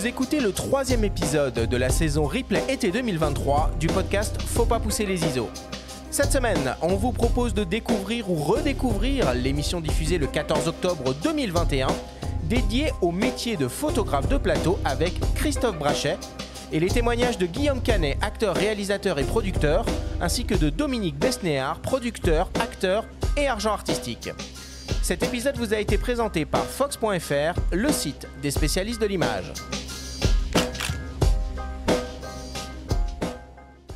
Vous écoutez le 3e épisode de la saison replay été 2023 du podcast Faut pas pousser les ISO. Cette semaine, on vous propose de découvrir ou redécouvrir l'émission diffusée le 14 octobre 2021, dédiée au métier de photographe de plateau avec Christophe Brachet, et les témoignages de Guillaume Canet, acteur, réalisateur et producteur, ainsi que de Dominique Besnéard, producteur, acteur et agent artistique. Cet épisode vous a été présenté par Fox.fr, le site des spécialistes de l'image.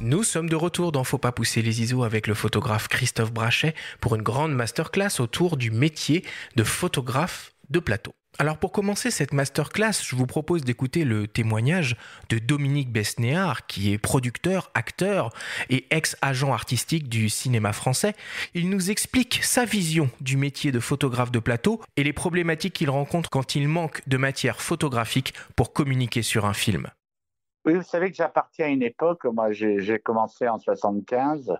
Nous sommes de retour dans Faut pas pousser les ISO avec le photographe Christophe Brachet pour une grande masterclass autour du métier de photographe de plateau. Alors pour commencer cette masterclass, je vous propose d'écouter le témoignage de Dominique Besnéard, qui est producteur, acteur et ex-agent artistique du cinéma français. Il nous explique sa vision du métier de photographe de plateau et les problématiques qu'il rencontre quand il manque de matière photographique pour communiquer sur un film. Oui, vous savez que j'appartiens à une époque, moi j'ai commencé en 75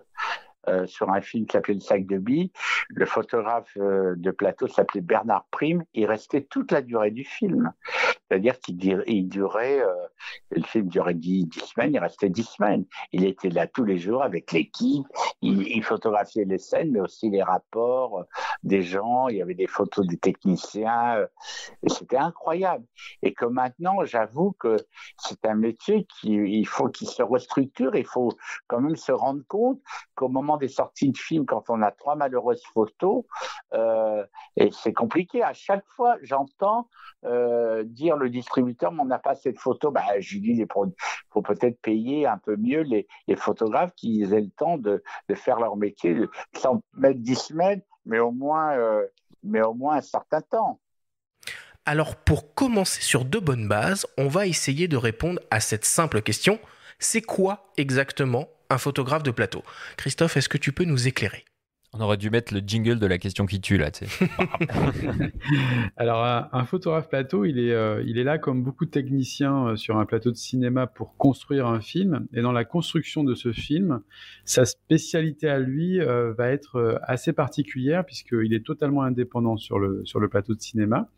sur un film qui s'appelait Le Sac de billes. Le photographe de plateau s'appelait Bernard Prime. Il restait toute la durée du film. C'est-à-dire qu'il durait, le film durait 10 semaines, il restait 10 semaines. Il était là tous les jours avec l'équipe, il photographiait les scènes, mais aussi les rapports des gens, il y avait des photos des techniciens, et c'était incroyable. Et que maintenant, j'avoue que c'est un métier il faut qu'il se restructure, il faut quand même se rendre compte qu'au moment des sorties de films, quand on a 3 malheureuses photos, et c'est compliqué. À chaque fois, j'entends dire le distributeur, mais on n'a pas assez de photos. Je lui dis, il faut peut-être payer un peu mieux les photographes qui aient le temps de faire leur métier, sans mettre 10 semaines, mais au moins un certain temps. Alors pour commencer sur de bonnes bases, on va essayer de répondre à cette simple question. C'est quoi exactement un photographe de plateau? Christophe, est-ce que tu peux nous éclairer? On aurait dû mettre le jingle de la question qui tue, là, tu sais. Alors, un photographe plateau, il est là comme beaucoup de techniciens sur un plateau de cinéma pour construire un film. Et dans la construction de ce film, sa spécialité à lui va être assez particulière puisqu'il est totalement indépendant sur le plateau de cinéma.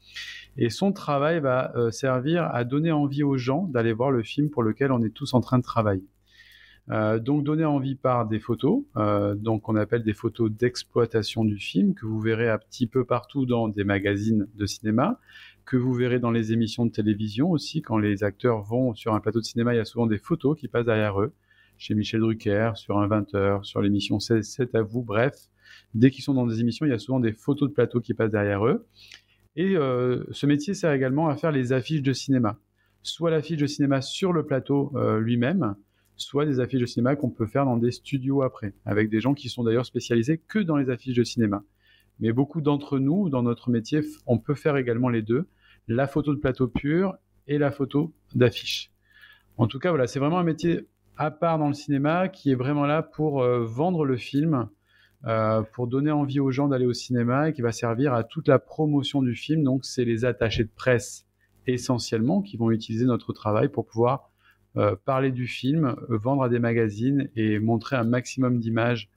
Et son travail va servir à donner envie aux gens d'aller voir le film pour lequel on est tous en train de travailler. Donc donner envie par des photos, donc on appelle des photos d'exploitation du film, que vous verrez un petit peu partout dans des magazines de cinéma, que vous verrez dans les émissions de télévision aussi. Quand les acteurs vont sur un plateau de cinéma, il y a souvent des photos qui passent derrière eux, chez Michel Drucker, sur un 20h, sur l'émission C'est à vous, bref. Dès qu'ils sont dans des émissions, il y a souvent des photos de plateau qui passent derrière eux. Et ce métier sert également à faire les affiches de cinéma, soit l'affiche de cinéma sur le plateau lui-même, soit des affiches de cinéma qu'on peut faire dans des studios après, avec des gens qui sont d'ailleurs spécialisés que dans les affiches de cinéma. Mais beaucoup d'entre nous, dans notre métier, on peut faire également les deux, la photo de plateau pure et la photo d'affiche. En tout cas, voilà, c'est vraiment un métier à part dans le cinéma qui est vraiment là pour vendre le film, pour donner envie aux gens d'aller au cinéma et qui va servir à toute la promotion du film. Donc, c'est les attachés de presse essentiellement qui vont utiliser notre travail pour pouvoir parler du film, vendre à des magazines et montrer un maximum d'images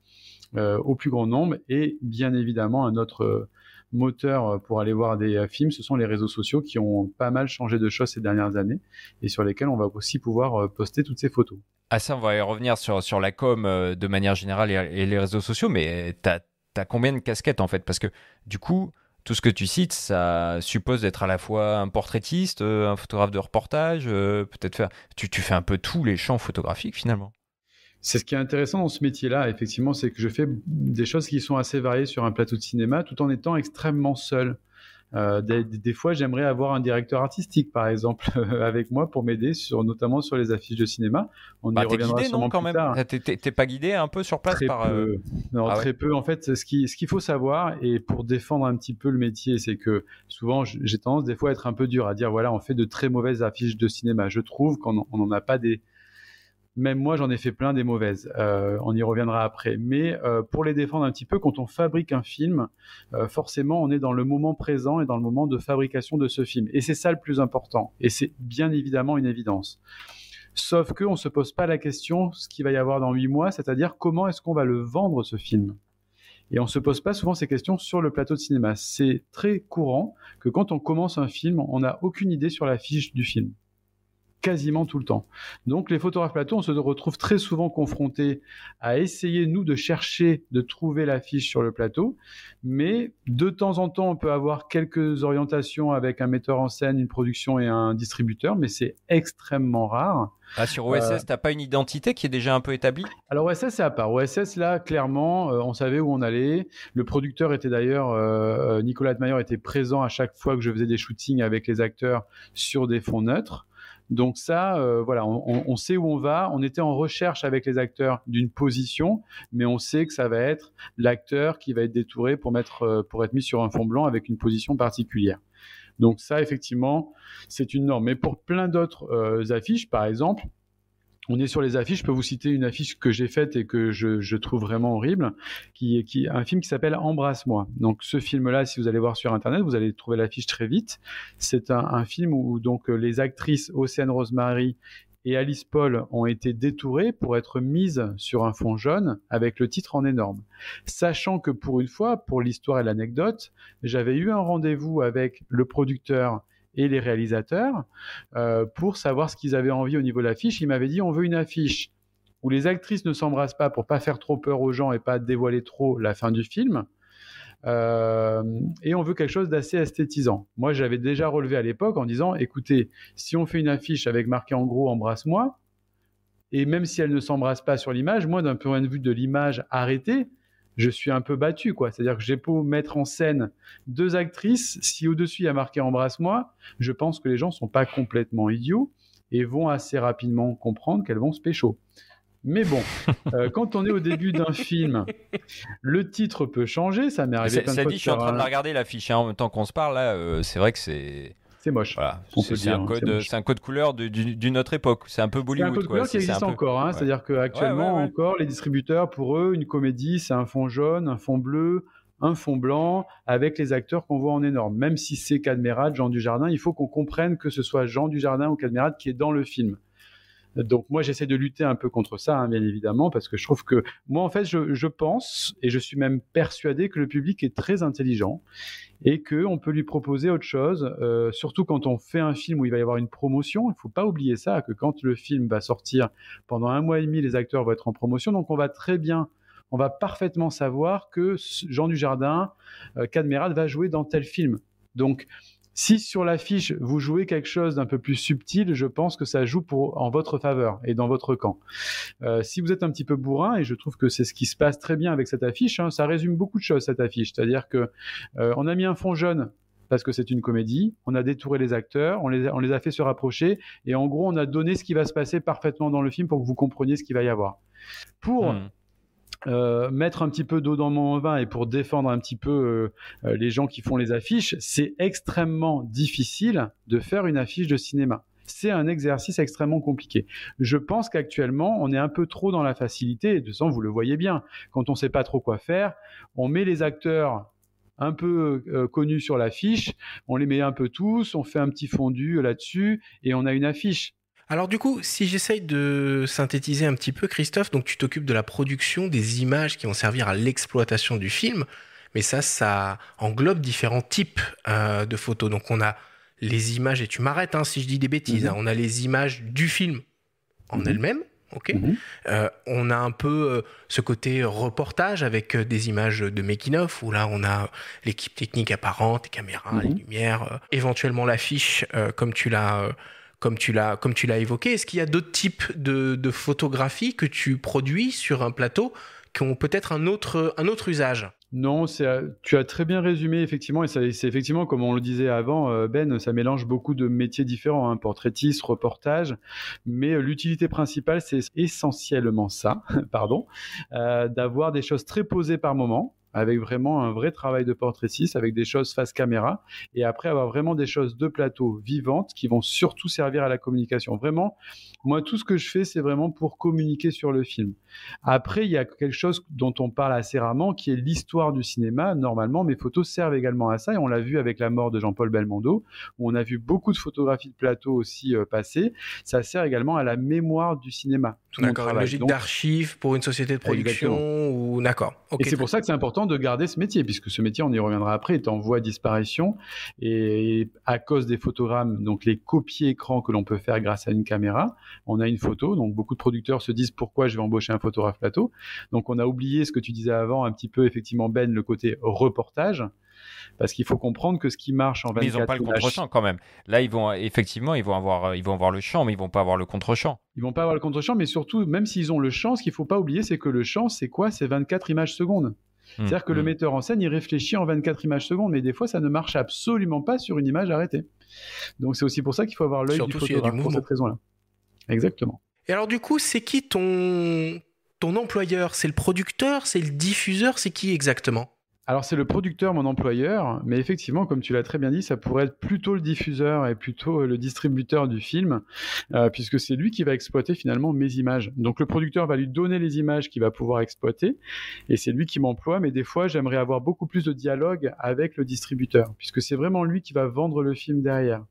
au plus grand nombre. Et bien évidemment, un autre moteur pour aller voir des films, ce sont les réseaux sociaux qui ont pas mal changé de choses ces dernières années et sur lesquels on va aussi pouvoir poster toutes ces photos. Ah ça, on va y revenir sur la com de manière générale et les réseaux sociaux, mais t'as combien de casquettes en fait? Parce que du coup, tout ce que tu cites, ça suppose d'être à la fois un portraitiste, un photographe de reportage, peut-être faire... Tu fais un peu tous les champs photographiques finalement. C'est ce qui est intéressant dans ce métier-là, effectivement, c'est que je fais des choses qui sont assez variées sur un plateau de cinéma tout en étant extrêmement seul. Des fois, j'aimerais avoir un directeur artistique, par exemple, avec moi pour m'aider, notamment sur les affiches de cinéma. On y reviendra guidé, sûrement non, quand plus même. tard. T'es pas guidé un peu sur place Très peu. Non, Ah très ouais. peu. En fait, ce qu'il faut savoir, et pour défendre un petit peu le métier, c'est que souvent, j'ai tendance des fois à être un peu dur à dire, voilà, on fait de très mauvaises affiches de cinéma. Je trouve qu'on n'en a pas des... Même moi, j'en ai fait plein des mauvaises. On y reviendra après. Mais pour les défendre un petit peu, quand on fabrique un film, forcément, on est dans le moment présent et dans le moment de fabrication de ce film. Et c'est ça le plus important. Et c'est bien évidemment une évidence. Sauf qu'on ne se pose pas la question, ce qu'il va y avoir dans 8 mois, c'est-à-dire comment est-ce qu'on va le vendre, ce film. Et on ne se pose pas souvent ces questions sur le plateau de cinéma. C'est très courant que quand on commence un film, on n'a aucune idée sur la fiche du film. quasiment tout le temps. Donc les photographes plateau, on se retrouve très souvent confrontés à essayer, nous, de chercher, de trouver l'affiche sur le plateau, mais de temps en temps, on peut avoir quelques orientations avec un metteur en scène, une production et un distributeur, mais c'est extrêmement rare. Ah, sur OSS, t'as pas une identité qui est déjà un peu établie? Alors OSS, c'est à part. OSS, là, clairement, on savait où on allait. Le producteur était d'ailleurs, Nicolas Atmayer était présent à chaque fois que je faisais des shootings avec les acteurs sur des fonds neutres. Donc ça, voilà, on sait où on va. On était en recherche avec les acteurs d'une position, mais on sait que ça va être l'acteur qui va être détouré pour être mis sur un fond blanc avec une position particulière. Donc ça, effectivement, c'est une norme. Mais pour plein d'autres affiches, par exemple, on est sur les affiches. Je peux vous citer une affiche que j'ai faite et que je trouve vraiment horrible, qui est un film qui s'appelle Embrasse-moi. Donc ce film-là, si vous allez voir sur Internet, vous allez trouver l'affiche très vite. C'est un film où donc les actrices Océane Rosemary et Alice Paul ont été détourées pour être mises sur un fond jaune avec le titre en énorme. Sachant que pour une fois, pour l'histoire et l'anecdote, j'avais eu un rendez-vous avec le producteur et les réalisateurs pour savoir ce qu'ils avaient envie au niveau de l'affiche. Ils m'avaient dit on veut une affiche où les actrices ne s'embrassent pas pour pas faire trop peur aux gens et pas dévoiler trop la fin du film. Et on veut quelque chose d'assez esthétisant. Moi, j'avais déjà relevé à l'époque en disant écoutez, si on fait une affiche avec marqué en gros embrasse-moi, et même si elle ne s'embrasse pas sur l'image, moi, d'un point de vue de l'image arrêtée, je suis un peu battu, quoi. C'est-à-dire que j'ai beau mettre en scène deux actrices, si au-dessus il y a marqué embrasse-moi, je pense que les gens sont pas complètement idiots et vont assez rapidement comprendre qu'elles vont se pécho. Mais bon, quand on est au début d'un film, le titre peut changer. Ça m'est arrivé plein de fois. Je suis en train de la regarder l'affiche en même temps qu'on se parle. Là, c'est vrai que c'est moche. Voilà. C'est un code couleur d'une autre époque. C'est un peu Bollywood. C'est un code couleur qui existe encore. Hein. Ouais. C'est-à-dire qu'actuellement, encore, les distributeurs, pour eux, une comédie, c'est un fond jaune, un fond bleu, un fond blanc, avec les acteurs qu'on voit en énorme. Même si c'est Cadmerade, Jean Dujardin, il faut qu'on comprenne que ce soit Jean Dujardin ou Cadmerade qui est dans le film. Donc moi, j'essaie de lutter un peu contre ça, hein, bien évidemment, parce que je trouve que moi, en fait, je pense, et je suis même persuadé que le public est très intelligent et qu'on peut lui proposer autre chose, surtout quand on fait un film où il va y avoir une promotion. Il ne faut pas oublier ça, que quand le film va sortir, pendant 1 mois et demi, les acteurs vont être en promotion, donc on va parfaitement savoir que Jean Dujardin, Cadmerade va jouer dans tel film. Donc, si sur l'affiche, vous jouez quelque chose d'un peu plus subtil, je pense que ça joue en votre faveur et dans votre camp. Si vous êtes un petit peu bourrin, et je trouve que c'est ce qui se passe très bien avec cette affiche, hein, ça résume beaucoup de choses, cette affiche. C'est-à-dire que on a mis un fond jaune parce que c'est une comédie, on a détouré les acteurs, on les a fait se rapprocher, et en gros, on a donné ce qui va se passer parfaitement dans le film pour que vous compreniez ce qu'il va y avoir. Pour mettre un petit peu d'eau dans mon vin et pour défendre un petit peu les gens qui font les affiches, c'est extrêmement difficile de faire une affiche de cinéma. C'est un exercice extrêmement compliqué. Je pense qu'actuellement, on est un peu trop dans la facilité, et de toute façon, vous le voyez bien, quand on ne sait pas trop quoi faire, on met les acteurs un peu connus sur l'affiche, on les met un peu tous, on fait un petit fondu là-dessus, et on a une affiche. Alors du coup, si j'essaye de synthétiser un petit peu, Christophe, donc tu t'occupes de la production des images qui vont servir à l'exploitation du film, mais ça englobe différents types de photos. Donc on a les images, et tu m'arrêtes si je dis des bêtises, on a les images du film en elles-mêmes, ok. On a un peu ce côté reportage avec des images de making-of, où là on a l'équipe technique apparente, les caméras, les lumières, éventuellement l'affiche comme tu l'as évoqué. Est-ce qu'il y a d'autres types de photographies que tu produis sur un plateau qui ont peut-être un autre usage? Non, tu as très bien résumé, effectivement, et c'est effectivement, comme on le disait avant, Ben, ça mélange beaucoup de métiers différents, hein, portraitiste, reportage, mais l'utilité principale, c'est essentiellement ça, d'avoir des choses très posées par moment, avec vraiment un vrai travail de portraitiste, avec des choses face caméra, et après avoir vraiment des choses de plateau vivantes qui vont surtout servir à la communication. Vraiment, moi, tout ce que je fais, c'est vraiment pour communiquer sur le film. Après, il y a quelque chose dont on parle assez rarement, qui est l'histoire du cinéma. Normalement, mes photos servent également à ça, et on l'a vu avec la mort de Jean-Paul Belmondo, où on a vu beaucoup de photographies de plateau aussi passer. Ça sert également à la mémoire du cinéma. D'accord, une logique d'archive pour une société de production, ou d'accord. Okay, et c'est pour ça que c'est important important de garder ce métier, puisque ce métier, on y reviendra après, est en voie de disparition. Et à cause des photogrammes, donc les copies écran que l'on peut faire grâce à une caméra, on a une photo. Donc beaucoup de producteurs se disent pourquoi je vais embaucher un photographe plateau. Donc on a oublié ce que tu disais avant, un petit peu effectivement Ben, le côté reportage. Parce qu'il faut comprendre que ce qui marche en 24 Mais ils n'ont pas le contre-champ quand même. Là, ils vont avoir le champ, mais ils vont pas avoir le contre-champ. Ils vont pas avoir le contre-champ, mais surtout, même s'ils ont le champ, ce qu'il faut pas oublier, c'est que le champ, c'est quoi ? C'est 24 images secondes. C'est-à-dire que le metteur en scène, il réfléchit en 24 images secondes, mais des fois, ça ne marche absolument pas sur une image arrêtée. Donc, c'est aussi pour ça qu'il faut avoir l'œil du photographe pour cette raison-là. Exactement. Et alors, du coup, c'est qui ton employeur ? C'est le producteur ? C'est le diffuseur ? C'est qui exactement ? Alors, c'est le producteur, mon employeur, mais effectivement, comme tu l'as très bien dit, ça pourrait être plutôt le diffuseur et plutôt le distributeur du film, puisque c'est lui qui va exploiter finalement mes images. Donc, le producteur va lui donner les images qu'il va pouvoir exploiter, et c'est lui qui m'emploie, mais des fois, j'aimerais avoir beaucoup plus de dialogue avec le distributeur, puisque c'est vraiment lui qui va vendre le film derrière.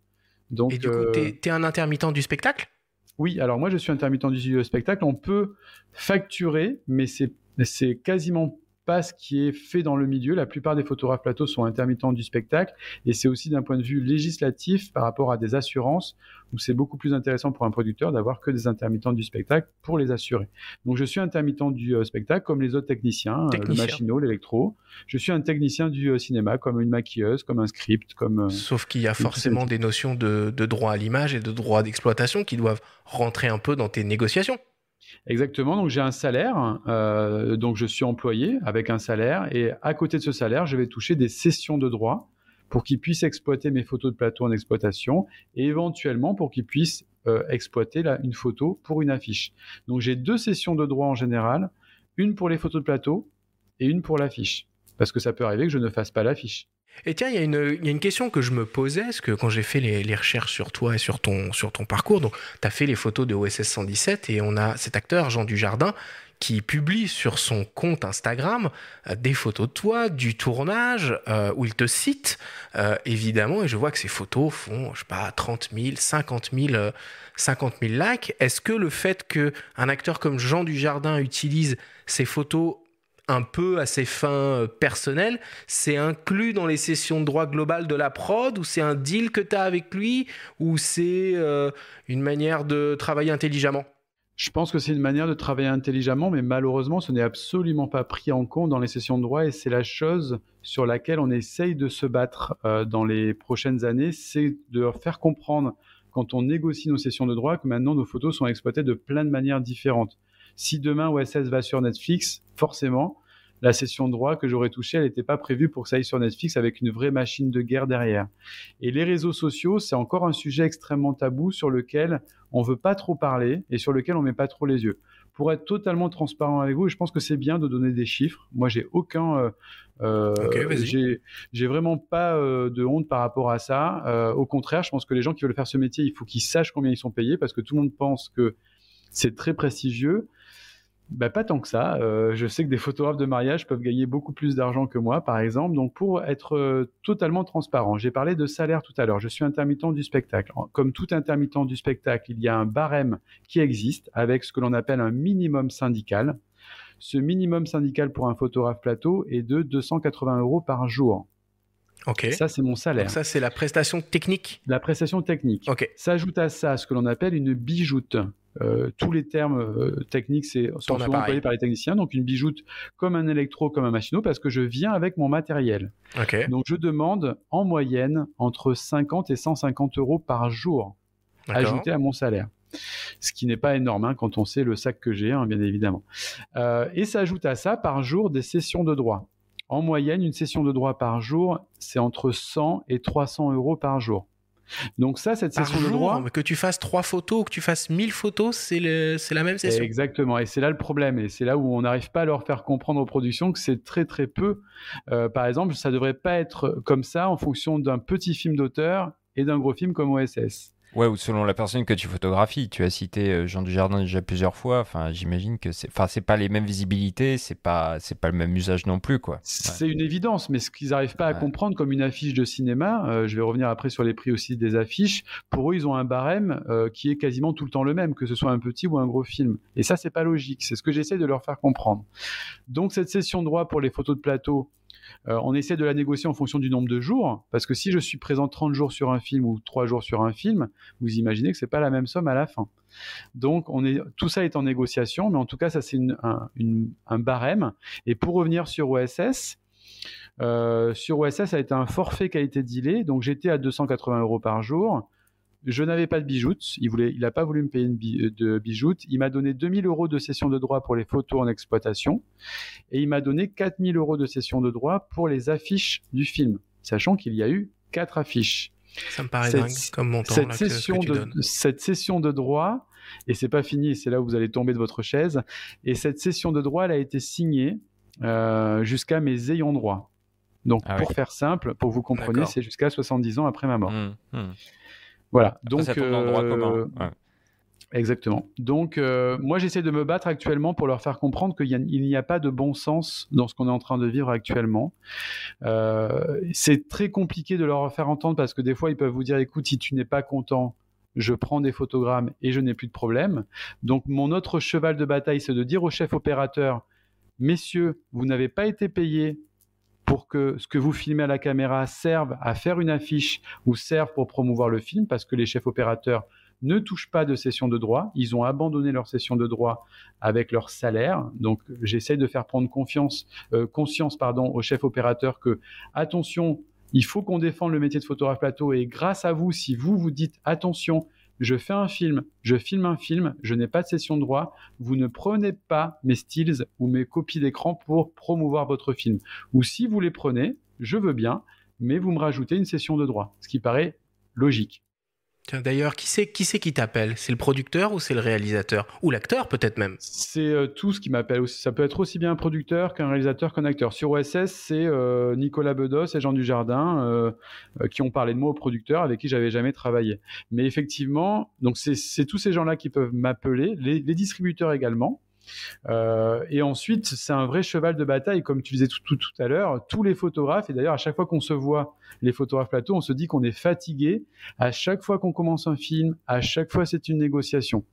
Donc, et du coup, t'es un intermittent du spectacle ? Oui, alors moi, je suis intermittent du spectacle. On peut facturer, mais c'est quasiment pas ce qui est fait dans le milieu. La plupart des photographes plateaux sont intermittents du spectacle, et c'est aussi d'un point de vue législatif par rapport à des assurances où c'est beaucoup plus intéressant pour un producteur d'avoir que des intermittents du spectacle pour les assurer. Donc je suis intermittent du spectacle comme les autres techniciens, le machinot, l'électro. Je suis un technicien du cinéma comme une maquilleuse, comme un script, comme... Sauf qu'il y a forcément des notions de droit à l'image et de droit d'exploitation qui doivent rentrer un peu dans tes négociations. Exactement, donc j'ai un salaire, donc je suis employé avec un salaire, et à côté de ce salaire, je vais toucher des cessions de droits pour qu'ils puissent exploiter mes photos de plateau en exploitation, et éventuellement pour qu'ils puissent exploiter une photo pour une affiche. Donc j'ai 2 cessions de droits en général, une pour les photos de plateau et une pour l'affiche, parce que ça peut arriver que je ne fasse pas l'affiche. Et tiens, il y a une question que je me posais, parce que quand j'ai fait les recherches sur toi et sur ton parcours, donc tu as fait les photos de OSS 117, et on a cet acteur, Jean Dujardin, qui publie sur son compte Instagram des photos de toi, du tournage, où il te cite, évidemment, et je vois que ces photos font, je sais pas, 30 000, 50 000 likes. Est-ce que le fait qu'un acteur comme Jean Dujardin utilise ces photos un peu à ses fins personnelles, c'est inclus dans les cessions de droits globales de la prod, ou c'est un deal que tu as avec lui, ou c'est une manière de travailler intelligemment ? Je pense que c'est une manière de travailler intelligemment, mais malheureusement, ce n'est absolument pas pris en compte dans les cessions de droits, et c'est la chose sur laquelle on essaye de se battre dans les prochaines années, c'est de leur faire comprendre, quand on négocie nos cessions de droits, que maintenant nos photos sont exploitées de plein de manières différentes. Si demain OSS va sur Netflix, forcément, la cession de droit que j'aurais touchée, elle n'était pas prévue pour que ça aille sur Netflix avec une vraie machine de guerre derrière. Et les réseaux sociaux, c'est encore un sujet extrêmement tabou sur lequel on ne veut pas trop parler et sur lequel on ne met pas trop les yeux. Pour être totalement transparent avec vous, je pense que c'est bien de donner des chiffres. Moi, j'ai aucun... j'ai vraiment pas de honte par rapport à ça. Au contraire, je pense que les gens qui veulent faire ce métier, il faut qu'ils sachent combien ils sont payés, parce que tout le monde pense que c'est très prestigieux. Pas tant que ça. Je sais que des photographes de mariage peuvent gagner beaucoup plus d'argent que moi, par exemple. Donc, pour être totalement transparent, j'ai parlé de salaire tout à l'heure. Je suis intermittent du spectacle. Comme tout intermittent du spectacle, il y a un barème qui existe avec ce que l'on appelle un minimum syndical. Ce minimum syndical pour un photographe plateau est de 280 € par jour. Ok. Ça, c'est mon salaire. Donc ça, c'est la prestation technique. La prestation technique. Ok. S'ajoute à ça ce que l'on appelle une bijoute. Tous les termes techniques sont souvent employés par les techniciens. Donc une bijoute comme un électro, comme un machinot, parce que je viens avec mon matériel. Okay. Donc je demande en moyenne entre 50 et 150 € par jour ajouté à mon salaire. Ce qui n'est pas énorme quand on sait le sac que j'ai, bien évidemment. Et s'ajoute à ça par jour des sessions de droit. En moyenne, une session de droit par jour, c'est entre 100 et 300 € par jour. Donc ça, cette session de droit... Que tu fasses 3 photos ou que tu fasses 1000 photos, c'est la même session. Exactement, et c'est là le problème. Et c'est là où on n'arrive pas à leur faire comprendre aux productions que c'est très très peu. Par exemple, ça ne devrait pas être comme ça en fonction d'un petit film d'auteur et d'un gros film comme OSS. Ouais, ou selon la personne que tu photographies. Tu as cité Jean Dujardin déjà plusieurs fois. Enfin, j'imagine que c'est pas les mêmes visibilités, c'est pas le même usage non plus, quoi. C'est une évidence, mais ce qu'ils n'arrivent pas à comprendre comme une affiche de cinéma, je vais revenir après sur les prix aussi des affiches, pour eux, ils ont un barème qui est quasiment tout le temps le même, que ce soit un petit ou un gros film. Et ça, c'est pas logique. C'est ce que j'essaie de leur faire comprendre. Donc, cette cession de droit pour les photos de plateau, on essaie de la négocier en fonction du nombre de jours, parce que si je suis présent 30 jours sur un film ou 3 jours sur un film, vous imaginez que c'est pas la même somme à la fin. Donc, tout ça est en négociation, mais en tout cas, ça c'est un barème. Et pour revenir sur OSS, ça a été un forfait qui a été dealé, donc j'étais à 280 € par jour. Je n'avais pas de bijoute, il n'a pas voulu me payer de bijoute. Il m'a donné 2000 € de cession de droit pour les photos en exploitation et il m'a donné 4000 € de cession de droit pour les affiches du film, sachant qu'il y a eu 4 affiches. Ça me paraît dingue comme montant là, que tu donnes. Cette cession de droit, et c'est pas fini, c'est là où vous allez tomber de votre chaise, et cette cession de droit, elle a été signée jusqu'à mes ayants droit. Donc pour faire simple, pour que vous compreniez, c'est jusqu'à 70 ans après ma mort. Voilà. Après, donc ça tombe dans le droit commun. Ouais. Exactement. Donc moi j'essaie de me battre actuellement pour leur faire comprendre qu'il n'y a pas de bon sens dans ce qu'on est en train de vivre actuellement. C'est très compliqué de leur faire entendre parce que des fois ils peuvent vous dire écoute, si tu n'es pas content, je prends des photogrammes et je n'ai plus de problème. Donc mon autre cheval de bataille, c'est de dire au chef opérateur, messieurs, vous n'avez pas été payés pour que ce que vous filmez à la caméra serve à faire une affiche ou serve pour promouvoir le film, parce que les chefs opérateurs ne touchent pas de cession de droit. Ils ont abandonné leur cession de droit avec leur salaire. Donc, j'essaie de faire prendre conscience aux chefs opérateurs que, attention, il faut qu'on défende le métier de photographe plateau et grâce à vous, si vous dites, attention, je fais un film, je filme un film, je n'ai pas de cession de droit, vous ne prenez pas mes stills ou mes copies d'écran pour promouvoir votre film. Ou si vous les prenez, je veux bien, mais vous me rajoutez une cession de droit, ce qui paraît logique. Tiens, d'ailleurs, qui c'est qui t'appelle ? C'est le producteur ou c'est le réalisateur ? Ou l'acteur peut-être même ? C'est tout ce qui m'appelle. Ça peut être aussi bien un producteur qu'un réalisateur qu'un acteur. Sur OSS, c'est Nicolas Bedos et Jean Dujardin qui ont parlé de moi au producteur avec qui j'avais jamais travaillé. Mais effectivement, donc c'est tous ces gens-là qui peuvent m'appeler, les distributeurs également. Et ensuite, c'est un vrai cheval de bataille, comme tu disais tout à l'heure. Tous les photographes, et d'ailleurs à chaque fois qu'on se voit, les photographes plateau, on se dit qu'on est fatigué. À chaque fois qu'on commence un film, à chaque fois c'est une négociation.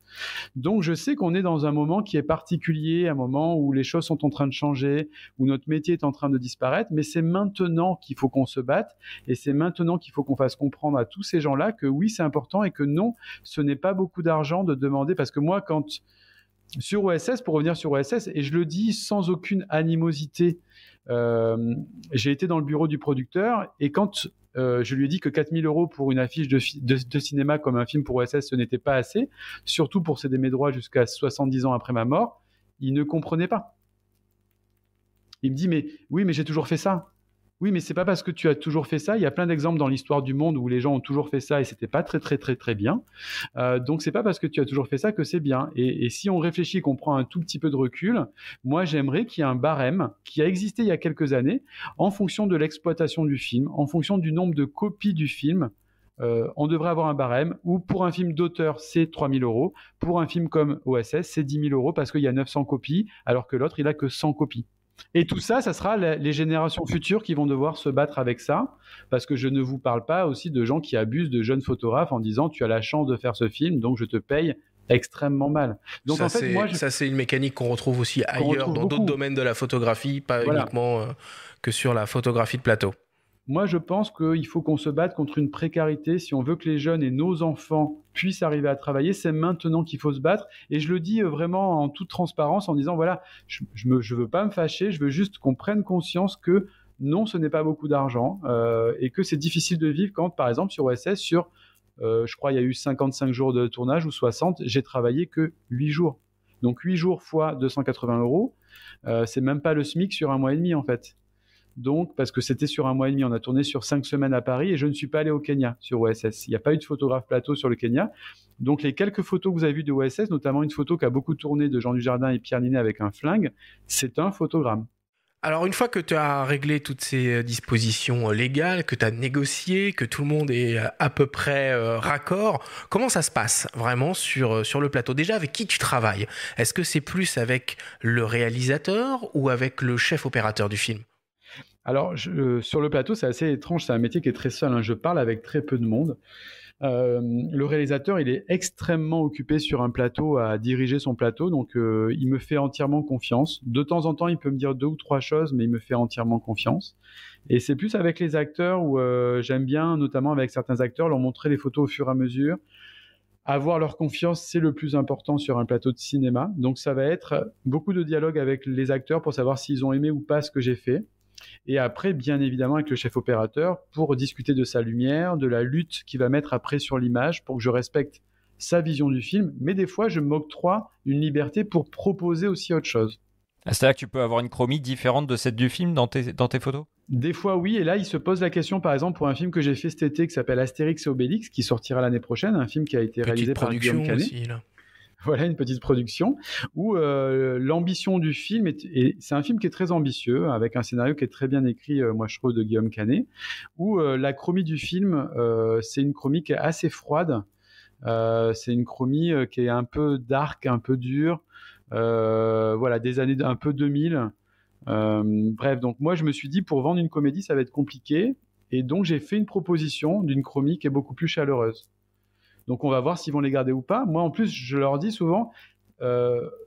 Donc je sais qu'on est dans un moment qui est particulier, un moment où les choses sont en train de changer, où notre métier est en train de disparaître, mais c'est maintenant qu'il faut qu'on se batte et c'est maintenant qu'il faut qu'on fasse comprendre à tous ces gens-là que oui, c'est important et que non, ce n'est pas beaucoup d'argent de demander, parce que moi, sur OSS, pour revenir sur OSS, et je le dis sans aucune animosité, j'ai été dans le bureau du producteur et quand je lui ai dit que 4000 € pour une affiche de cinéma comme un film pour OSS, ce n'était pas assez, surtout pour céder mes droits jusqu'à 70 ans après ma mort, il ne comprenait pas. Il me dit, mais oui, mais j'ai toujours fait ça. Oui, mais c'est pas parce que tu as toujours fait ça. Il y a plein d'exemples dans l'histoire du monde où les gens ont toujours fait ça et c'était pas très très très très bien. Donc c'est pas parce que tu as toujours fait ça que c'est bien. Et si on réfléchit et qu'on prend un tout petit peu de recul, moi j'aimerais qu'il y ait un barème qui a existé il y a quelques années en fonction de l'exploitation du film, en fonction du nombre de copies du film. On devrait avoir un barème où pour un film d'auteur c'est 3000 €, pour un film comme OSS c'est 10 000 € parce qu'il y a 900 copies alors que l'autre il a que 100 copies. Et tout ça, ça sera les générations futures qui vont devoir se battre avec ça, parce que je ne vous parle pas aussi de gens qui abusent de jeunes photographes en disant tu as la chance de faire ce film, donc je te paye extrêmement mal. Donc ça, en fait, ça c'est une mécanique qu'on retrouve aussi ailleurs, dans d'autres domaines de la photographie, pas uniquement que sur la photographie de plateau. Moi, je pense qu'il faut qu'on se batte contre une précarité. Si on veut que les jeunes et nos enfants puissent arriver à travailler, c'est maintenant qu'il faut se battre. Et je le dis vraiment en toute transparence en disant, voilà, je veux pas me fâcher, je veux juste qu'on prenne conscience que non, ce n'est pas beaucoup d'argent et que c'est difficile de vivre quand, par exemple, sur OSS, je crois il y a eu 55 jours de tournage ou 60, j'ai travaillé que 8 jours. Donc 8 jours fois 280 €, c'est même pas le SMIC sur un mois et demi en fait. Donc, parce que c'était sur un mois et demi, on a tourné sur 5 semaines à Paris et je ne suis pas allé au Kenya sur OSS. Il n'y a pas eu de photographe plateau sur le Kenya. Donc, les quelques photos que vous avez vues de OSS, notamment une photo qui a beaucoup tourné de Jean Dujardin et Pierre Ninet avec un flingue, c'est un photogramme. Alors, une fois que tu as réglé toutes ces dispositions légales, que tu as négocié, que tout le monde est à peu près raccord, comment ça se passe vraiment sur le plateau? Déjà, avec qui tu travailles? Est-ce que c'est plus avec le réalisateur ou avec le chef opérateur du film? Alors, sur le plateau, c'est assez étrange, c'est un métier qui est très seul, hein. Je parle avec très peu de monde. Le réalisateur, il est extrêmement occupé sur un plateau à diriger son plateau, donc il me fait entièrement confiance. De temps en temps, il peut me dire 2 ou 3 choses, mais il me fait entièrement confiance. Et c'est plus avec les acteurs où j'aime bien, notamment avec certains acteurs, leur montrer les photos au fur et à mesure. Avoir leur confiance, c'est le plus important sur un plateau de cinéma. Donc ça va être beaucoup de dialogue avec les acteurs pour savoir s'ils ont aimé ou pas ce que j'ai fait. Et après, bien évidemment, avec le chef opérateur pour discuter de sa lumière, de la lutte qu'il va mettre après sur l'image pour que je respecte sa vision du film. Mais des fois, je m'octroie une liberté pour proposer aussi autre chose. C'est-à-dire que tu peux avoir une chromie différente de celle du film dans tes photos? Des fois, oui. Et là, il se pose la question, par exemple, pour un film que j'ai fait cet été qui s'appelle Astérix et Obélix, qui sortira l'année prochaine, un film qui a été réalisé par Guillaume Canet. Aussi, là. Voilà, une petite production où l'ambition du film, et c'est un film qui est très ambitieux, avec un scénario qui est très bien écrit, moi je trouve, de Guillaume Canet, où la chromie du film, c'est une chromie qui est assez froide, c'est une chromie qui est un peu dark, un peu dure, voilà, des années un peu 2000. Bref, donc moi je me suis dit, pour vendre une comédie, ça va être compliqué, et donc j'ai fait une proposition d'une chromie qui est beaucoup plus chaleureuse. Donc, on va voir s'ils vont les garder ou pas. Moi, en plus, je leur dis souvent,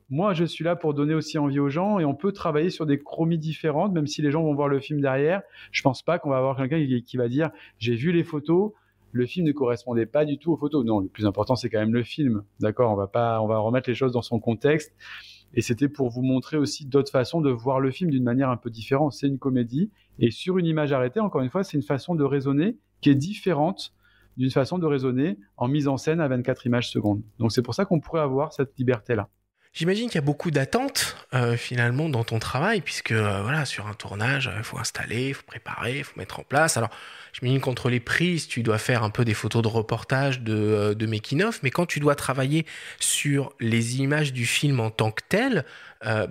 moi, je suis là pour donner aussi envie aux gens et on peut travailler sur des chromies différentes, même si les gens vont voir le film derrière. Je pense pas qu'on va avoir quelqu'un qui va dire, j'ai vu les photos, le film ne correspondait pas du tout aux photos. Non, le plus important, c'est quand même le film. D'accord? On va remettre les choses dans son contexte. Et c'était pour vous montrer aussi d'autres façons de voir le film d'une manière un peu différente. C'est une comédie. Et sur une image arrêtée, encore une fois, c'est une façon de raisonner qui est différente d'une façon de raisonner en mise en scène à 24 images secondes. Donc c'est pour ça qu'on pourrait avoir cette liberté-là. J'imagine qu'il y a beaucoup d'attentes finalement dans ton travail, puisque voilà, sur un tournage, il faut installer, il faut préparer, il faut mettre en place. Alors, j'imagine qu'entre les prises, tu dois faire un peu des photos de reportage, de making-of, mais quand tu dois travailler sur les images du film en tant que tel,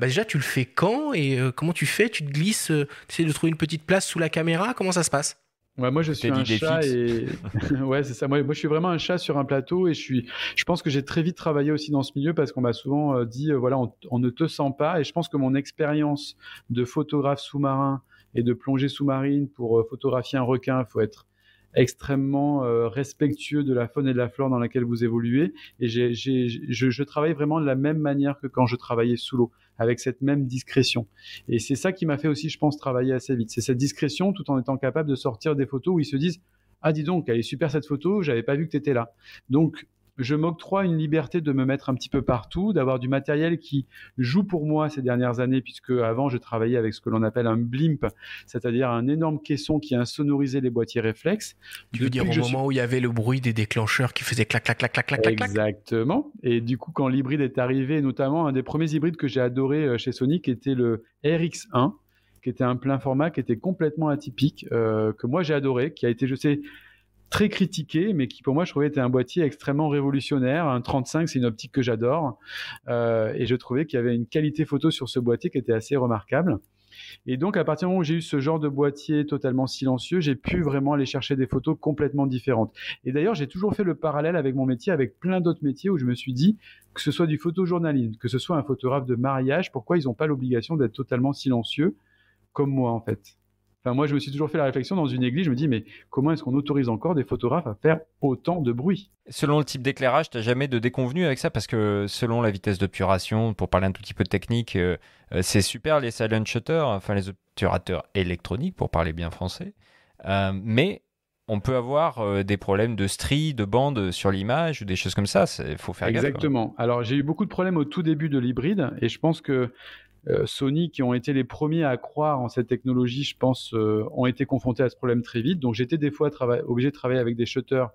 déjà, tu le fais quand et comment tu fais? Tu te glisses, tu essaies de trouver une petite place sous la caméra? Comment ça se passe? Ouais, moi je suis un chat et ouais, c'est ça. Moi je suis vraiment un chat sur un plateau et je pense que j'ai très vite travaillé aussi dans ce milieu parce qu'on m'a souvent dit voilà, on ne te sent pas, et je pense que mon expérience de photographe sous-marin et de plongée sous-marine pour photographier un requin, il faut être extrêmement respectueux de la faune et de la flore dans laquelle vous évoluez, et je travaille vraiment de la même manière que quand je travaillais sous l'eau, avec cette même discrétion. Et c'est ça qui m'a fait aussi, je pense, travailler assez vite. C'est cette discrétion tout en étant capable de sortir des photos où ils se disent « Ah, dis donc, elle est super cette photo, j'avais pas vu que tu étais là. » Donc, je m'octroie une liberté de me mettre un petit peu partout, d'avoir du matériel qui joue pour moi ces dernières années, puisque avant je travaillais avec ce que l'on appelle un blimp, c'est-à-dire un énorme caisson qui insonorisait les boîtiers réflexes. Tu veux dire au moment où il y avait le bruit des déclencheurs qui faisait clac, clac, clac, clac, clac, clac. Exactement. Et du coup, quand l'hybride est arrivé, notamment un des premiers hybrides que j'ai adoré chez Sony, qui était le RX1, qui était un plein format, qui était complètement atypique, que moi j'ai adoré, qui a été, je sais, très critiqué, mais qui pour moi je trouvais était un boîtier extrêmement révolutionnaire. Un 35, c'est une optique que j'adore, et je trouvais qu'il y avait une qualité photo sur ce boîtier qui était assez remarquable. Et donc à partir du moment où j'ai eu ce genre de boîtier totalement silencieux, j'ai pu vraiment aller chercher des photos complètement différentes. Et d'ailleurs j'ai toujours fait le parallèle avec mon métier, avec plein d'autres métiers où je me suis dit que ce soit du photojournalisme, que ce soit un photographe de mariage, pourquoi ils n'ont pas l'obligation d'être totalement silencieux comme moi en fait. Enfin, moi, je me suis toujours fait la réflexion dans une église, je me dis, mais comment est-ce qu'on autorise encore des photographes à faire autant de bruit? Selon le type d'éclairage, tu n'as jamais de déconvenu avec ça? Parce que selon la vitesse d'obturation, pour parler un tout petit peu de technique, c'est super les silent shutters, enfin les obturateurs électroniques, pour parler bien français. Mais on peut avoir des problèmes de stries, de bandes sur l'image ou des choses comme ça. Il faut faire gaffe. Exactement. Alors, j'ai eu beaucoup de problèmes au tout début de l'hybride, et je pense que Sony, qui ont été les premiers à croire en cette technologie, je pense, ont été confrontés à ce problème très vite. Donc j'étais des fois obligé de travailler avec des shutters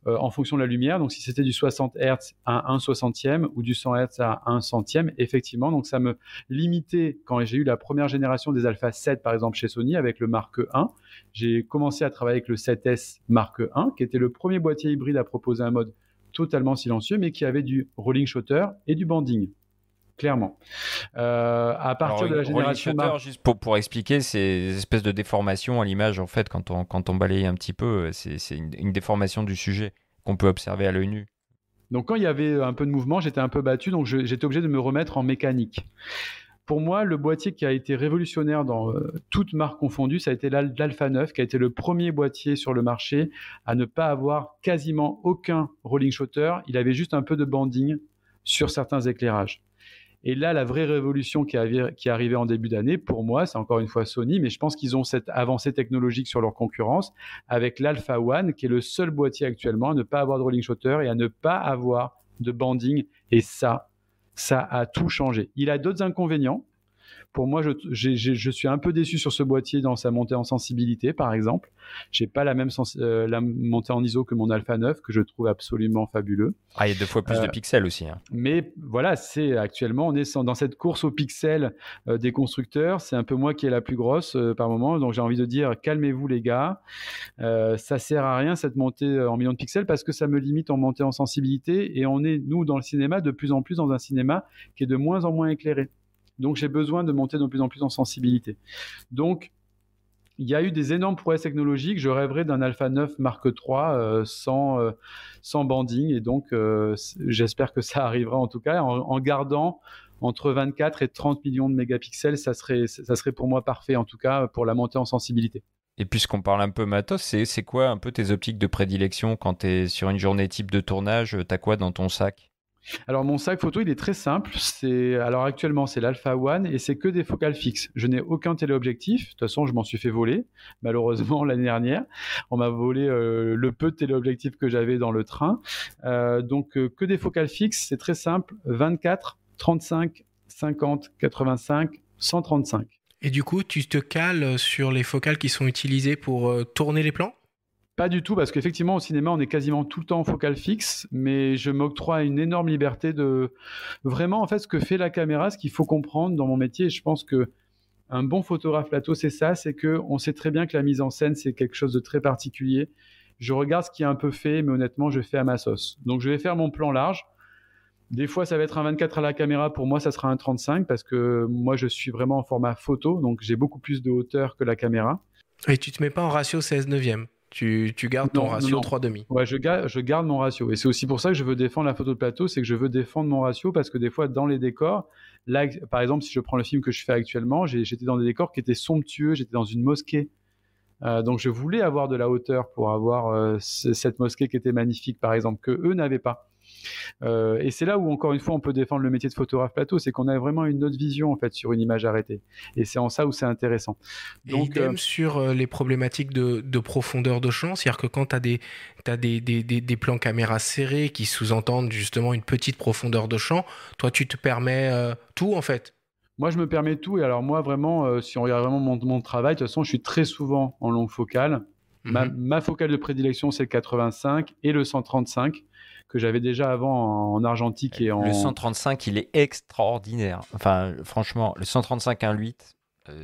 en fonction de la lumière. Donc si c'était du 60 Hz à 1 60e ou du 100 Hz à 1 centième, effectivement. Donc ça me limitait quand j'ai eu la première génération des Alpha 7, par exemple, chez Sony, avec le Mark 1. J'ai commencé à travailler avec le 7S Mark 1, qui était le premier boîtier hybride à proposer un mode totalement silencieux, mais qui avait du rolling shutter et du banding. clairement. À partir de la génération rolling shutter, juste pour expliquer, c'est des espèces de déformations à l'image en fait quand on balaye un petit peu, c'est une déformation du sujet qu'on peut observer à l'œil nu. Donc quand il y avait un peu de mouvement, j'étais un peu battu, donc j'étais obligé de me remettre en mécanique. Pour moi, le boîtier qui a été révolutionnaire dans toutes marques confondues, ça a été l'Alpha 9, qui a été le premier boîtier sur le marché à ne pas avoir quasiment aucun rolling shutter. Il avait juste un peu de banding sur certains éclairages. Et là, la vraie révolution qui est arrivée en début d'année, pour moi, c'est encore une fois Sony, mais je pense qu'ils ont cette avancée technologique sur leur concurrence avec l'Alpha One, qui est le seul boîtier actuellement à ne pas avoir de rolling shutter et à ne pas avoir de banding. Et ça a tout changé. Il a d'autres inconvénients. Pour moi, je suis un peu déçu sur ce boîtier dans sa montée en sensibilité, par exemple. Je n'ai pas la même la montée en ISO que mon Alpha 9, que je trouve absolument fabuleux. Ah, il y a 2 fois plus de pixels aussi. Hein. Mais voilà, actuellement, on est dans cette course aux pixels des constructeurs. C'est un peu moi qui est la plus grosse par moment. Donc, j'ai envie de dire, calmez-vous les gars. Ça sert à rien cette montée en millions de pixels parce que ça me limite en montée en sensibilité. Et on est, nous, dans le cinéma, de plus en plus dans un cinéma qui est de moins en moins éclairé. Donc, j'ai besoin de monter de plus en plus en sensibilité. Donc, il y a eu des énormes prouesses technologiques. Je rêverais d'un Alpha 9 Mark III sans banding. Et donc, j'espère que ça arrivera en tout cas en gardant entre 24 et 30 millions de mégapixels. Ça serait pour moi parfait, en tout cas, pour la montée en sensibilité. Et puisqu'on parle un peu matos, c'est quoi un peu tes optiques de prédilection quand tu es sur une journée type de tournage? Tu as quoi dans ton sac? Alors mon sac photo, il est très simple. Alors actuellement, c'est l'Alpha One et c'est que des focales fixes. Je n'ai aucun téléobjectif. De toute façon, je m'en suis fait voler. Malheureusement, l'année dernière, on m'a volé le peu de téléobjectifs que j'avais dans le train. Donc que des focales fixes, c'est très simple. 24, 35, 50, 85, 135. Et du coup, tu te cales sur les focales qui sont utilisées pour tourner les plans ? Pas du tout, parce qu'effectivement, au cinéma, on est quasiment tout le temps en focale fixe, mais je m'octroie une énorme liberté de... Vraiment, en fait, ce que fait la caméra, ce qu'il faut comprendre dans mon métier, et je pense qu'un bon photographe plateau, c'est ça, c'est qu'on sait très bien que la mise en scène, c'est quelque chose de très particulier. Je regarde ce qui est un peu fait, mais honnêtement, je fais à ma sauce. Donc, je vais faire mon plan large. Des fois, ça va être un 24 à la caméra. Pour moi, ça sera un 35, parce que moi, je suis vraiment en format photo, donc j'ai beaucoup plus de hauteur que la caméra. Et tu te mets pas en ratio 16/9. Tu gardes ton ratio 3,5. Ouais, je garde mon ratio. Et c'est aussi pour ça que je veux défendre la photo de plateau, c'est que je veux défendre mon ratio parce que des fois, dans les décors, là, par exemple, si je prends le film que je fais actuellement, j'étais dans des décors qui étaient somptueux, j'étais dans une mosquée. Donc, je voulais avoir de la hauteur pour avoir cette mosquée qui était magnifique, par exemple, que eux n'avaient pas. Et c'est là où, encore une fois, on peut défendre le métier de photographe plateau, c'est qu'on a vraiment une autre vision en fait sur une image arrêtée. Et c'est en ça où c'est intéressant. Donc, idem sur les problématiques de profondeur de champ, c'est-à-dire que quand tu as des plans caméra serrés qui sous-entendent justement une petite profondeur de champ, toi, tu te permets tout en fait. Moi, je me permets tout. Et alors moi, vraiment, si on regarde vraiment mon travail, de toute façon, je suis très souvent en longue focale. Ma focale de prédilection, c'est le 85 et le 135. Que j'avais déjà avant en argentique et en... Le 135, il est extraordinaire. Enfin, franchement, le 135 1.8,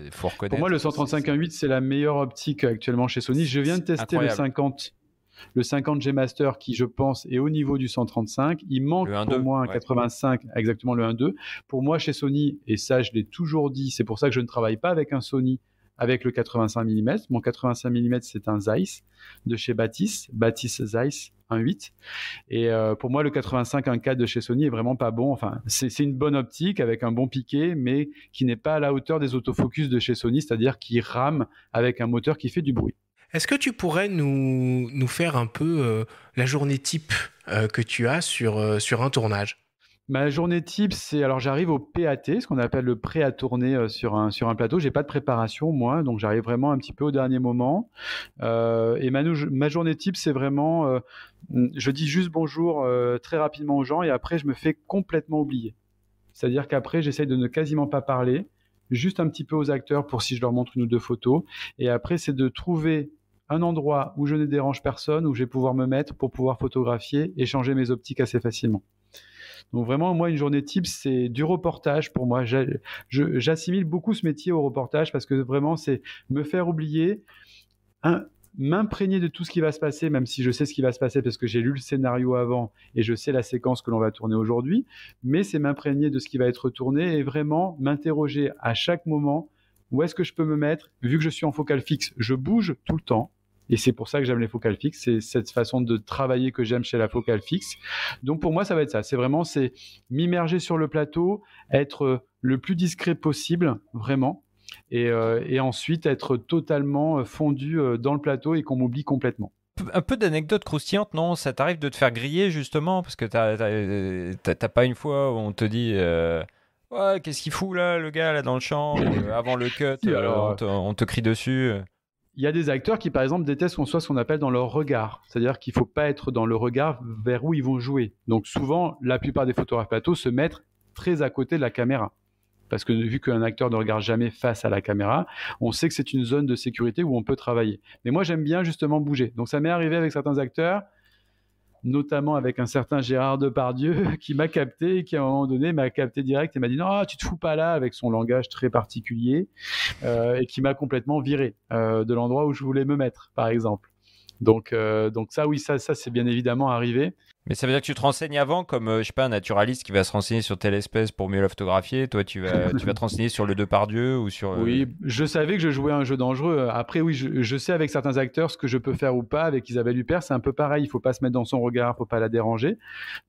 il faut reconnaître. Pour moi, le 135 1.8, c'est la meilleure optique actuellement chez Sony. Je viens de tester le 50 G Master qui, je pense, est au niveau du 135. Il manque pour moi un 85, exactement le 1.2. Pour moi, chez Sony, et ça, je l'ai toujours dit, c'est pour ça que je ne travaille pas avec un Sony avec le 85 mm. Mon 85 mm, c'est un Zeiss de chez Batis Zeiss 1.8. Et pour moi, le 85 1.4 de chez Sony est vraiment pas bon. Enfin, c'est une bonne optique avec un bon piqué, mais qui n'est pas à la hauteur des autofocus de chez Sony, c'est-à-dire qui rame avec un moteur qui fait du bruit. Est-ce que tu pourrais nous faire un peu la journée type que tu as sur un tournage ? Ma journée type, c'est alors j'arrive au PAT, ce qu'on appelle le prêt à tourner sur un plateau. J'ai pas de préparation moi, donc j'arrive vraiment un petit peu au dernier moment. Et ma journée type, c'est vraiment, je dis juste bonjour très rapidement aux gens et après je me fais complètement oublier. C'est-à-dire qu'après j'essaye de ne quasiment pas parler, juste un petit peu aux acteurs pour si je leur montre une ou deux photos. Et après c'est de trouver un endroit où je ne dérange personne, où je vais pouvoir me mettre pour pouvoir photographier et changer mes optiques assez facilement. Donc vraiment, moi, une journée type, c'est du reportage pour moi. J'assimile beaucoup ce métier au reportage parce que vraiment, c'est me faire oublier. m'imprégner de tout ce qui va se passer, même si je sais ce qui va se passer parce que j'ai lu le scénario avant et je sais la séquence que l'on va tourner aujourd'hui, mais c'est m'imprégner de ce qui va être tourné et vraiment m'interroger à chaque moment où est-ce que je peux me mettre, vu que je suis en focale fixe, je bouge tout le temps. Et c'est pour ça que j'aime les focales fixes, c'est cette façon de travailler que j'aime chez la focale fixe. Donc pour moi, ça va être ça. C'est m'immerger sur le plateau, être le plus discret possible, vraiment, et ensuite être totalement fondu dans le plateau et qu'on m'oublie complètement. Un peu d'anecdote croustillante, non? Ça t'arrive de te faire griller justement parce que t'as pas une fois où on te dit ouais, qu'est-ce qu'il fout là, le gars là dans le champ, avant le cut, Si, alors, on te crie dessus. Il y a des acteurs qui, par exemple, détestent qu'on soit ce qu'on appelle dans leur regard. C'est-à-dire qu'il ne faut pas être dans le regard vers où ils vont jouer. Donc souvent, la plupart des photographes plateaux se mettent très à côté de la caméra. Parce que vu qu'un acteur ne regarde jamais face à la caméra, on sait que c'est une zone de sécurité où on peut travailler. Mais moi, j'aime bien justement bouger. Donc ça m'est arrivé avec certains acteurs, notamment avec un certain Gérard Depardieu qui m'a capté et qui à un moment donné m'a capté direct et m'a dit non, tu te fous pas là, avec son langage très particulier, et qui m'a complètement viré de l'endroit où je voulais me mettre, par exemple. Donc ça, oui, ça c'est bien évidemment arrivé. Mais ça veut dire que tu te renseignes avant, comme je sais pas, un naturaliste qui va se renseigner sur telle espèce pour mieux la photographier. Toi, tu vas te renseigner sur le Depardieu ou sur. Oui, je savais que je jouais un jeu dangereux. Après, oui, je sais avec certains acteurs ce que je peux faire ou pas. Avec Isabelle Huppert, c'est un peu pareil. Il faut pas se mettre dans son regard, faut pas la déranger.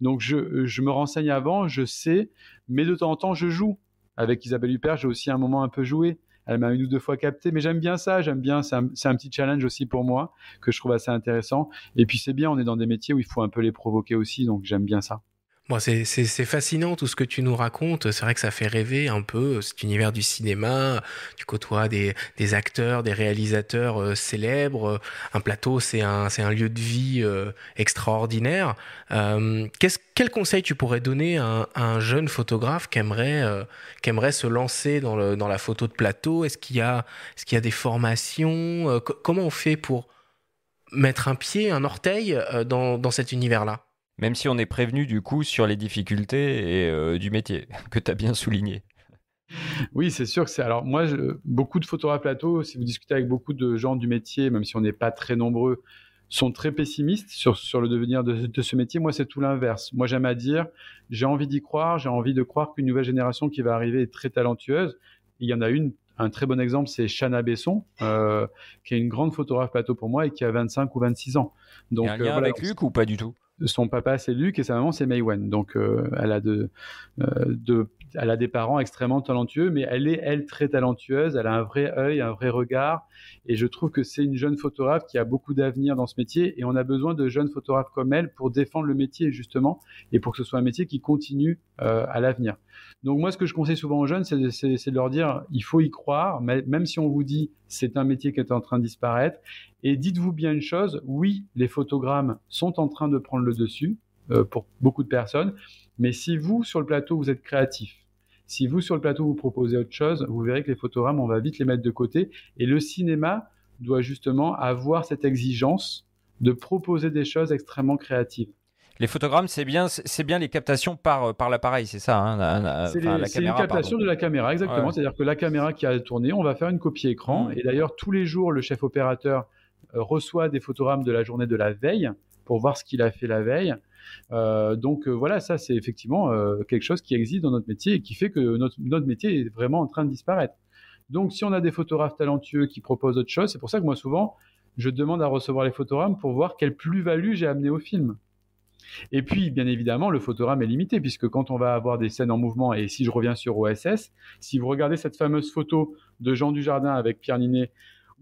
Donc je me renseigne avant, je sais, mais de temps en temps, je joue. Avec Isabelle Huppert, j'ai aussi un moment un peu joué. Elle m'a une ou deux fois capté, mais j'aime bien ça, c'est un petit challenge aussi pour moi, que je trouve assez intéressant. Et puis c'est bien, on est dans des métiers où il faut un peu les provoquer aussi, donc j'aime bien ça. Bon, c'est fascinant tout ce que tu nous racontes. C'est vrai que ça fait rêver un peu cet univers du cinéma. Tu côtoies des acteurs, des réalisateurs célèbres. Un plateau, c'est un lieu de vie extraordinaire. Quel conseil tu pourrais donner à un jeune photographe qui aimerait se lancer dans la photo de plateau? Est-ce qu'il y a des formations? Comment on fait pour mettre un orteil dans cet univers-là? Même si on est prévenu du coup sur les difficultés et du métier, que tu as bien souligné. Oui, c'est sûr que c'est. Alors moi, beaucoup de photographes plateau, si vous discutez avec beaucoup de gens du métier, même si on n'est pas très nombreux, sont très pessimistes sur le devenir de ce métier. Moi, c'est tout l'inverse. Moi, j'aime à dire, j'ai envie d'y croire, j'ai envie de croire qu'une nouvelle génération qui va arriver est très talentueuse. Il y en a un très bon exemple, c'est Chana Besson, qui est une grande photographe plateau pour moi et qui a 25 ou 26 ans. Donc, il y a un lien avec Luc ou pas du tout? Son papa, c'est Luc et sa maman, c'est May Wen. Donc, elle a des parents extrêmement talentueux, mais elle est très talentueuse. Elle a un vrai œil, un vrai regard. Et je trouve que c'est une jeune photographe qui a beaucoup d'avenir dans ce métier. Et on a besoin de jeunes photographes comme elle pour défendre le métier, justement, et pour que ce soit un métier qui continue à l'avenir. Donc, moi, ce que je conseille souvent aux jeunes, c'est de leur dire, il faut y croire, même si on vous dit c'est un métier qui est en train de disparaître. Et dites-vous bien une chose, oui, les photogrammes sont en train de prendre le dessus pour beaucoup de personnes, mais si vous, sur le plateau, vous êtes créatif, si vous, sur le plateau, vous proposez autre chose, vous verrez que les photogrammes, on va vite les mettre de côté. Et le cinéma doit justement avoir cette exigence de proposer des choses extrêmement créatives. Les photogrammes, c'est bien les captations par l'appareil, c'est ça c'est une captation de la caméra, exactement. Ouais. C'est-à-dire que la caméra qui a tourné, on va faire une copie écran. Et d'ailleurs, tous les jours, le chef opérateur reçoit des photogrammes de la journée de la veille pour voir ce qu'il a fait la veille. Donc voilà, ça c'est effectivement quelque chose qui existe dans notre métier et qui fait que notre métier est vraiment en train de disparaître. Donc si on a des photographes talentueux qui proposent autre chose, c'est pour ça que moi souvent, je demande à recevoir les photogrammes pour voir quelle plus-value j'ai amené au film. Et puis, bien évidemment, le photogramme est limité, puisque quand on va avoir des scènes en mouvement, et si je reviens sur OSS, si vous regardez cette fameuse photo de Jean Dujardin avec Pierre Ninet,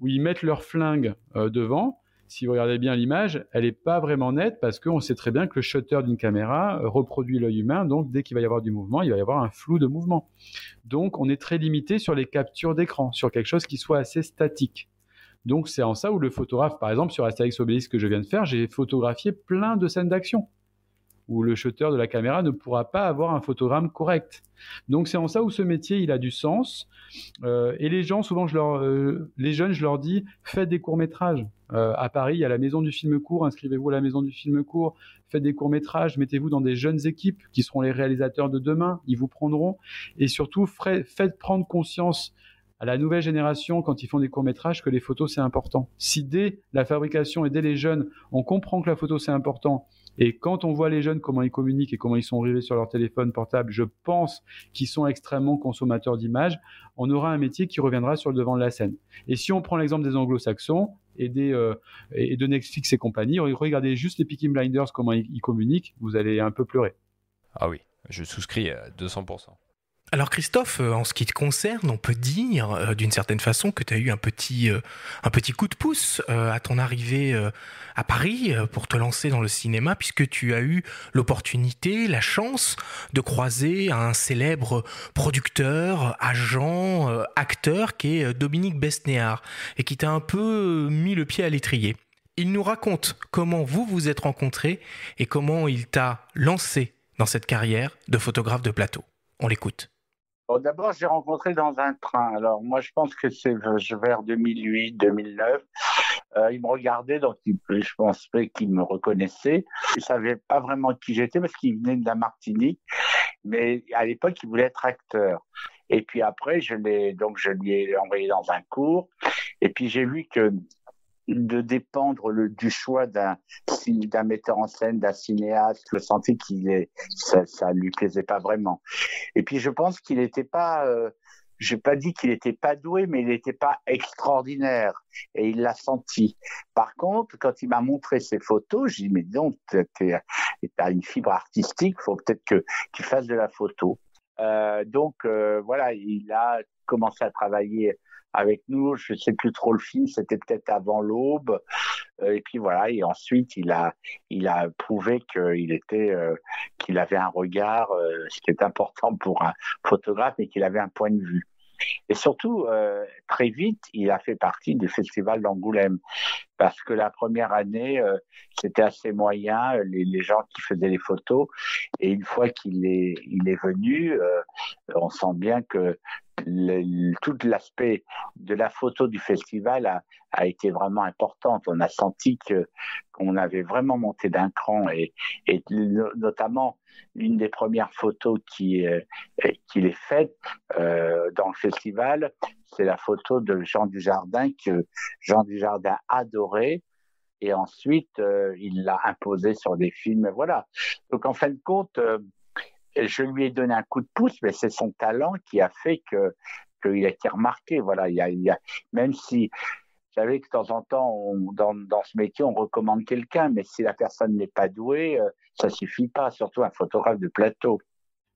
où ils mettent leur flingue devant, si vous regardez bien l'image, elle n'est pas vraiment nette, parce qu'on sait très bien que le shutter d'une caméra reproduit l'œil humain, donc dès qu'il va y avoir du mouvement, il va y avoir un flou de mouvement. Donc, on est très limité sur les captures d'écran, sur quelque chose qui soit assez statique. Donc, c'est en ça où le photographe, par exemple, sur Astérix Obélix que je viens de faire, j'ai photographié plein de scènes d'action où le shutter de la caméra ne pourra pas avoir un photogramme correct. Donc, c'est en ça où ce métier, il a du sens. Et les gens, souvent, les jeunes, je leur dis, faites des courts-métrages. À Paris, il y a la Maison du film court, inscrivez-vous à la Maison du film court, faites des courts-métrages, mettez-vous dans des jeunes équipes qui seront les réalisateurs de demain, ils vous prendront. Et surtout, faites prendre conscience à la nouvelle génération, quand ils font des courts-métrages, que les photos, c'est important. Si dès la fabrication et dès les jeunes, on comprend que la photo, c'est important, et quand on voit les jeunes, comment ils communiquent et comment ils sont rivés sur leur téléphone portable, je pense qu'ils sont extrêmement consommateurs d'images, on aura un métier qui reviendra sur le devant de la scène. Et si on prend l'exemple des anglo-saxons et de Netflix et compagnie, regardez juste les Peaky Blinders, comment ils communiquent, vous allez un peu pleurer. Ah oui, je souscris à 200%. Alors Christophe, en ce qui te concerne, on peut dire d'une certaine façon que tu as eu un petit coup de pouce à ton arrivée à Paris pour te lancer dans le cinéma, puisque tu as eu l'opportunité, la chance de croiser un célèbre producteur, agent, acteur qui est Dominique Besnéard et qui t'a un peu mis le pied à l'étrier. Il nous raconte comment vous vous êtes rencontrés et comment il t'a lancé dans cette carrière de photographe de plateau. On l'écoute. Bon, d'abord, j'ai rencontré dans un train. Alors, moi, je pense que c'est vers 2008, 2009. Il me regardait, donc je pensais qu'il me reconnaissait. Je ne savais pas vraiment qui j'étais parce qu'il venait de la Martinique. Mais à l'époque, il voulait être acteur. Et puis après, je lui ai envoyé dans un cours. Et puis, j'ai vu que de dépendre du choix d'un metteur en scène, d'un cinéaste, je sentais ça lui plaisait pas vraiment. Et puis je pense qu'il n'était pas, j'ai pas dit qu'il n'était pas doué, mais il n'était pas extraordinaire et il l'a senti. Par contre, quand il m'a montré ses photos, j'ai dit mais donc t'as une fibre artistique, faut peut-être que tu fasses de la photo. Voilà, il a commencé à travailler avec nous, je sais plus trop le film, c'était peut-être avant l'Aube, et puis voilà, et ensuite il a prouvé qu'il avait un regard, ce qui est important pour un photographe, et qu'il avait un point de vue. Et surtout, très vite, il a fait partie du Festival d'Angoulême, parce que la première année, c'était assez moyen, les gens qui faisaient les photos, et une fois qu'il est venu, on sent bien que tout l'aspect de la photo du festival a été vraiment importante. On a senti qu'on avait vraiment monté d'un cran et notamment l'une des premières photos qu'il est faite dans le festival, c'est la photo de Jean Dujardin que Jean Dujardin adorait. Et ensuite, il l'a imposé sur des films. Voilà. Donc, en fin de compte, je lui ai donné un coup de pouce, mais c'est son talent qui a fait qu'il a été remarqué. Voilà. Même si, vous savez que de temps en temps, dans ce métier, on recommande quelqu'un, mais si la personne n'est pas douée, ça suffit pas, surtout un photographe de plateau.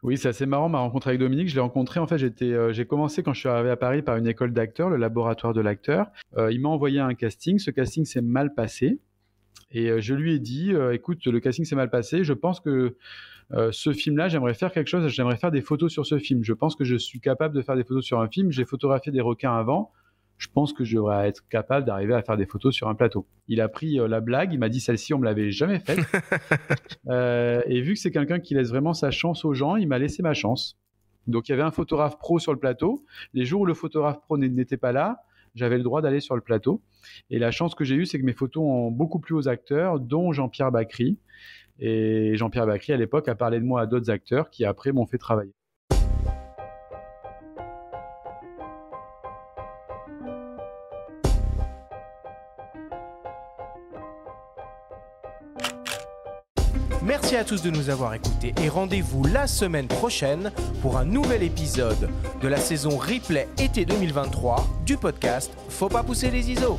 Oui, c'est assez marrant, ma rencontre avec Dominique. Je l'ai rencontré, en fait, j'ai commencé quand je suis arrivé à Paris par une école d'acteurs, le laboratoire de l'acteur. Il m'a envoyé un casting. Ce casting s'est mal passé. Et je lui ai dit, écoute, le casting s'est mal passé. Je pense que ce film-là, j'aimerais faire quelque chose. J'aimerais faire des photos sur ce film. Je pense que je suis capable de faire des photos sur un film. J'ai photographié des requins avant. Je pense que je devrais être capable d'arriver à faire des photos sur un plateau. Il a pris la blague, il m'a dit celle-ci, on me l'avait jamais faite. Et vu que c'est quelqu'un qui laisse vraiment sa chance aux gens, il m'a laissé ma chance. Donc il y avait un photographe pro sur le plateau. Les jours où le photographe pro n'était pas là, j'avais le droit d'aller sur le plateau. Et la chance que j'ai eue, c'est que mes photos ont beaucoup plu aux acteurs, dont Jean-Pierre Bacry. Et Jean-Pierre Bacry, à l'époque, a parlé de moi à d'autres acteurs qui, après, m'ont fait travailler. Merci à tous de nous avoir écoutés et rendez-vous la semaine prochaine pour un nouvel épisode de la saison replay été 2023 du podcast Faut pas pousser les ISO.